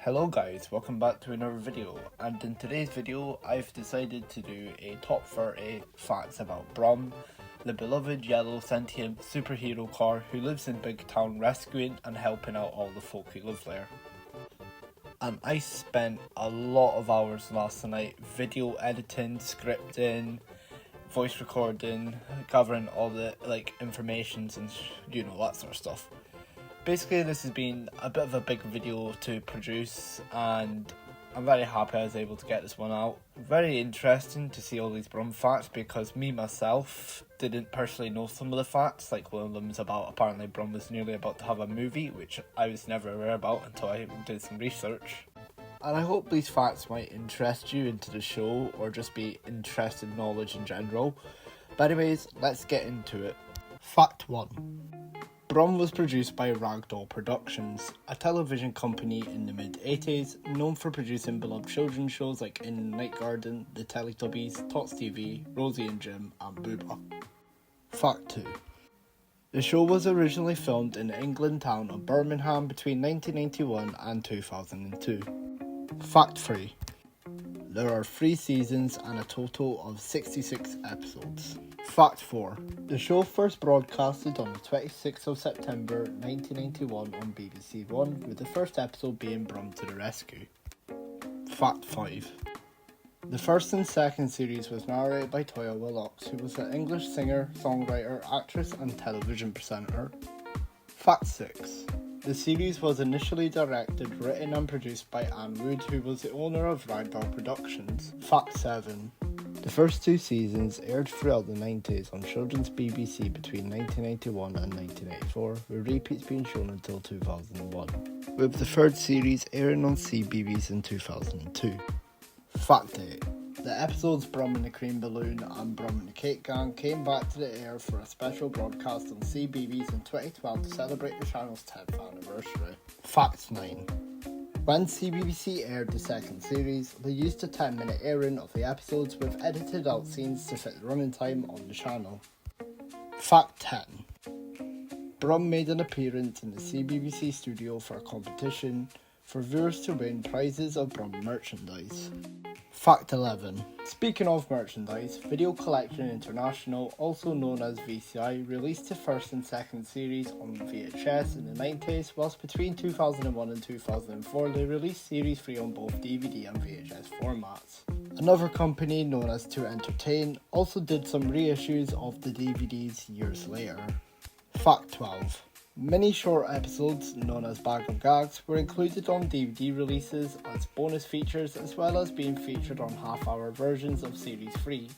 Hello guys, welcome back to another video, and in today's video I've decided to do a top 30 facts about Brum, the beloved yellow sentient superhero car who lives in Big Town rescuing and helping out all the folk who live there. And I spent a lot of hours last night video editing, scripting, voice recording, gathering all the informations and that sort of stuff. Basically, this has been a bit of a big video to produce, and I'm very happy I was able to get this one out. Very interesting to see all these Brum facts, because me myself didn't personally know some of the facts. Like, one of them is about apparently Brum was nearly about to have a movie, which I was never aware about until I did some research. And I hope these facts might interest you into the show, or just be interested knowledge in general. But anyways, let's get into it. Fact 1. Brum was produced by Ragdoll Productions, a television company in the mid-80s known for producing beloved children's shows like In the Night Garden, The Teletubbies, Tots TV, Rosie and Jim, and Boobbah. Fact 2. The show was originally filmed in the England town of Birmingham between 1991 and 2002. Fact 3. There are 3 seasons and a total of 66 episodes. Fact 4. The show first broadcasted on the 26th of September 1991 on BBC One, with the first episode being Brum to the Rescue. Fact 5. The first and second series was narrated by Toya Willocks, who was an English singer, songwriter, actress and television presenter. Fact 6. The series was initially directed, written and produced by Anne Wood, who was the owner of Ragdoll Productions. Fact 7. The first 2 seasons aired throughout the 90s on children's BBC between 1991 and 1984, with repeats being shown until 2001, with the third series airing on CBeebies in 2002. Fact 8. The episodes Brum and the Cream Balloon and Brum and the Cake Gang came back to the air for a special broadcast on CBeebies in 2012 to celebrate the channel's 10th anniversary. Fact 9. When CBBC aired the second series, they used a 10-minute airing of the episodes with edited out scenes to fit the running time on the channel. Fact 10. Brum made an appearance in the CBBC studio for a competition for viewers to win prizes of Brum merchandise. Fact 11. Speaking of merchandise, Video Collection International, also known as VCI, released the first and second series on VHS in the 90s, whilst between 2001 and 2004 they released Series 3 on both DVD and VHS formats. Another company, known as To Entertain, also did some reissues of the DVDs years later. Fact 12. Many short episodes, known as Bag of Gags, were included on DVD releases as bonus features, as well as being featured on half-hour versions of Series 3.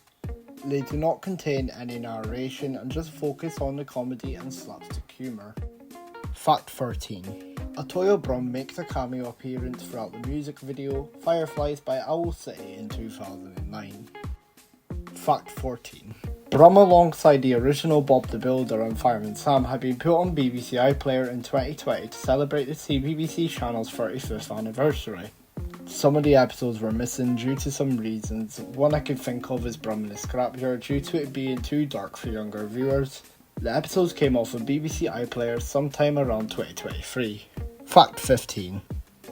They do not contain any narration and just focus on the comedy and slapstick humour. Fact 13. Atoya Brum makes a cameo appearance throughout the music video Fireflies by Owl City in 2009. Fact 14. Brum, alongside the original Bob the Builder and Fireman Sam, had been put on BBC iPlayer in 2020 to celebrate the CBBC channel's 35th anniversary. Some of the episodes were missing due to some reasons. One I can think of is Brum in the Scrapyard, due to it being too dark for younger viewers. The episodes came off of BBC iPlayer sometime around 2023. Fact 15.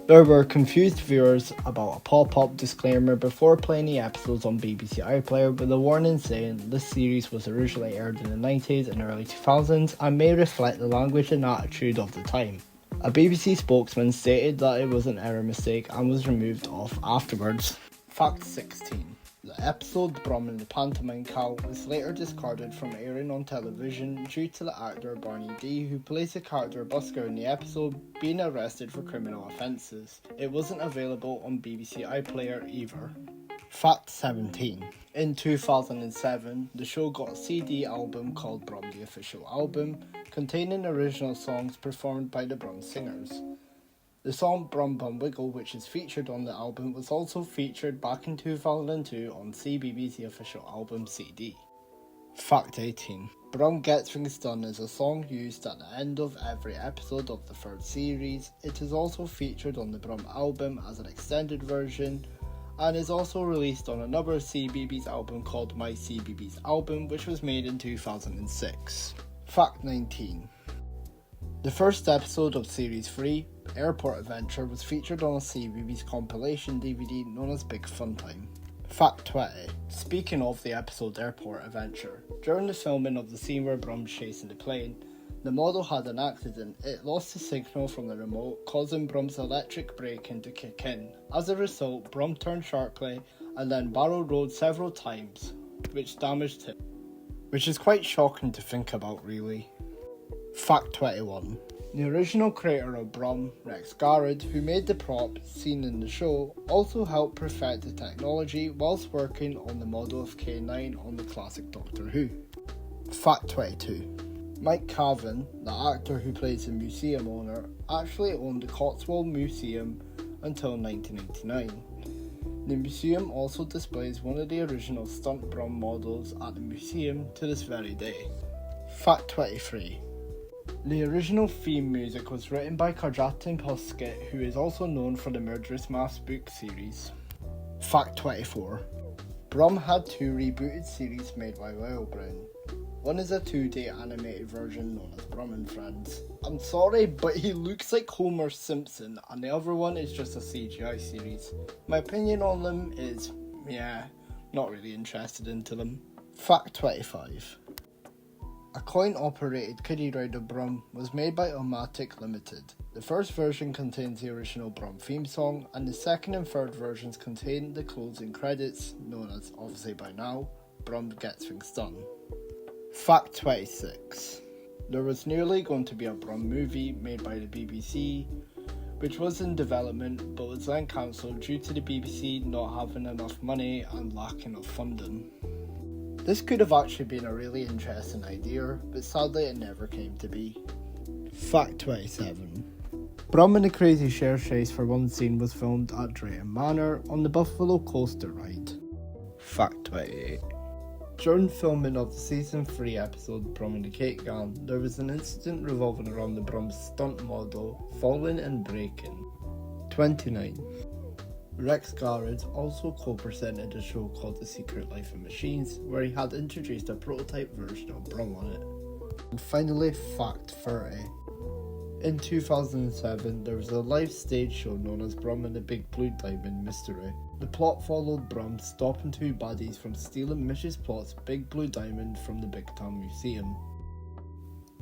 There were confused viewers about a pop-up disclaimer before playing the episodes on BBC iPlayer, with a warning saying this series was originally aired in the 90s and early 2000s and may reflect the language and attitude of the time. A BBC spokesman stated that it was an error mistake and was removed off afterwards. Fact 16. The episode Brum and the Pantomime Cow was later discarded from airing on television due to the actor Barney D, who plays the character Busker in the episode, being arrested for criminal offences. It wasn't available on BBC iPlayer either. Fact 17. In 2007, the show got a CD album called Brum the Official Album, containing original songs performed by the Brum singers. The song Brum Bum Wiggle, which is featured on the album, was also featured back in 2002 on CBeebies The Official Album CD. Fact 18. Brum Gets Things Done is a song used at the end of every episode of the third series. It is also featured on the Brum album as an extended version, and is also released on another CBeebies album called My CBeebies Album, which was made in 2006. Fact 19. The first episode of Series 3 Airport Adventure was featured on a CBeebies compilation DVD known as Big Fun Time. Fact 20. Speaking of the episode Airport Adventure, during the filming of the scene where Brum's chasing the plane, the model had an accident. It lost the signal from the remote, causing Brum's electric braking to kick in. As a result, Brum turned sharply and then barrel rolled several times, which damaged him. Which is quite shocking to think about, really. Fact 21. The original creator of Brum, Rex Garrett, who made the prop seen in the show, also helped perfect the technology whilst working on the model of K9 on the classic Doctor Who. Fact 22. Mike Cavan, the actor who plays the museum owner, actually owned the Cotswold Museum until 1989. The museum also displays one of the original stunt Brum models at the museum to this very day. Fact 23. The original theme music was written by Karjatin Puskett, who is also known for the Murderous Maths book series. Fact 24. Brum had 2 rebooted series made by WildBrain. One is a 2D animated version known as Brum and Friends. I'm sorry, but he looks like Homer Simpson, and the other one is just a CGI series. My opinion on them is, not really interested into them. Fact 25. A coin-operated kiddie ride of Brum was made by Omatic Limited. The first version contains the original Brum theme song, and the second and third versions contain the closing credits, known as, obviously by now, Brum Gets Things Done. Fact 26. There was nearly going to be a Brum movie made by the BBC, which was in development but was then cancelled due to the BBC not having enough money and lacking of funding. This could have actually been a really interesting idea, but sadly it never came to be. Fact 27. Brum and the Crazy Share Chase for one scene was filmed at Drayton Manor on the Buffalo Coaster ride. Fact 28. During filming of the season 3 episode Brum and the Cake Gang, there was an incident revolving around the Brum stunt model falling and breaking. 29. Rex Garrett also co-presented a show called The Secret Life of Machines, where he had introduced a prototype version of Brum on it. And finally, Fact 30. In 2007, there was a live stage show known as Brum and the Big Blue Diamond Mystery. The plot followed Brum stopping 2 baddies from stealing Mrs. Plot's Big Blue Diamond from the Big Town Museum.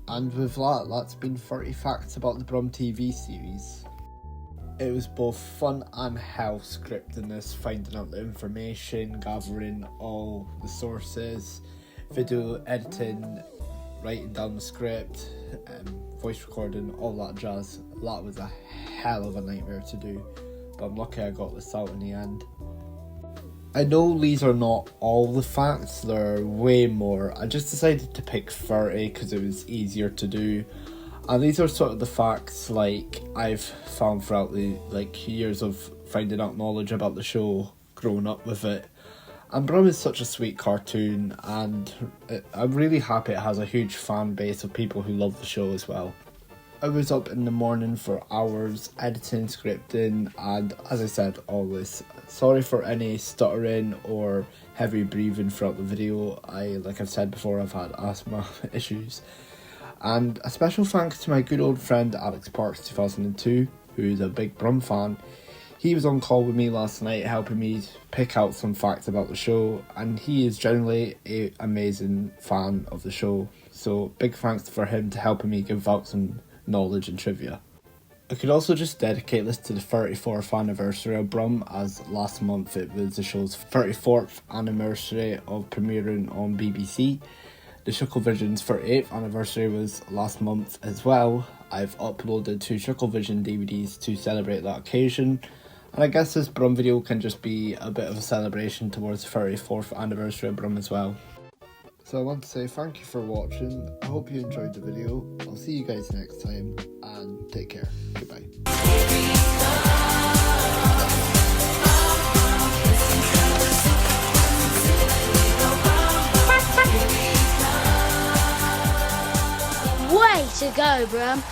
And with that, that's been 30 facts about the Brum TV series. It was both fun and hell scripting this, finding out the information, gathering all the sources, video editing, writing down the script, voice recording, all that jazz. That was a hell of a nightmare to do, but I'm lucky I got this out in the end. I know these are not all the facts, there are way more. I just decided to pick 30 because it was easier to do. And these are sort of the facts I've found throughout the years of finding out knowledge about the show, growing up with it. And Brum is such a sweet cartoon, and I'm really happy it has a huge fan base of people who love the show as well. I was up in the morning for hours, editing, scripting, and as I said, all this. Sorry for any stuttering or heavy breathing throughout the video. Like I've said before, I've had asthma issues. And a special thanks to my good old friend Alex Parks 2002, who's a big Brum fan. He was on call with me last night helping me pick out some facts about the show, and he is generally an amazing fan of the show. So big thanks for him to helping me give out some knowledge and trivia. I could also just dedicate this to the 34th anniversary of Brum, as last month it was the show's 34th anniversary of premiering on BBC. The ChuckleVision's 38th anniversary was last month as well. I've uploaded 2 ChuckleVision DVDs to celebrate that occasion, and I guess this Brum video can just be a bit of a celebration towards the 34th anniversary of Brum as well. So I want to say thank you for watching. I hope you enjoyed the video. I'll see you guys next time, and take care. Goodbye. Way to go, Brum.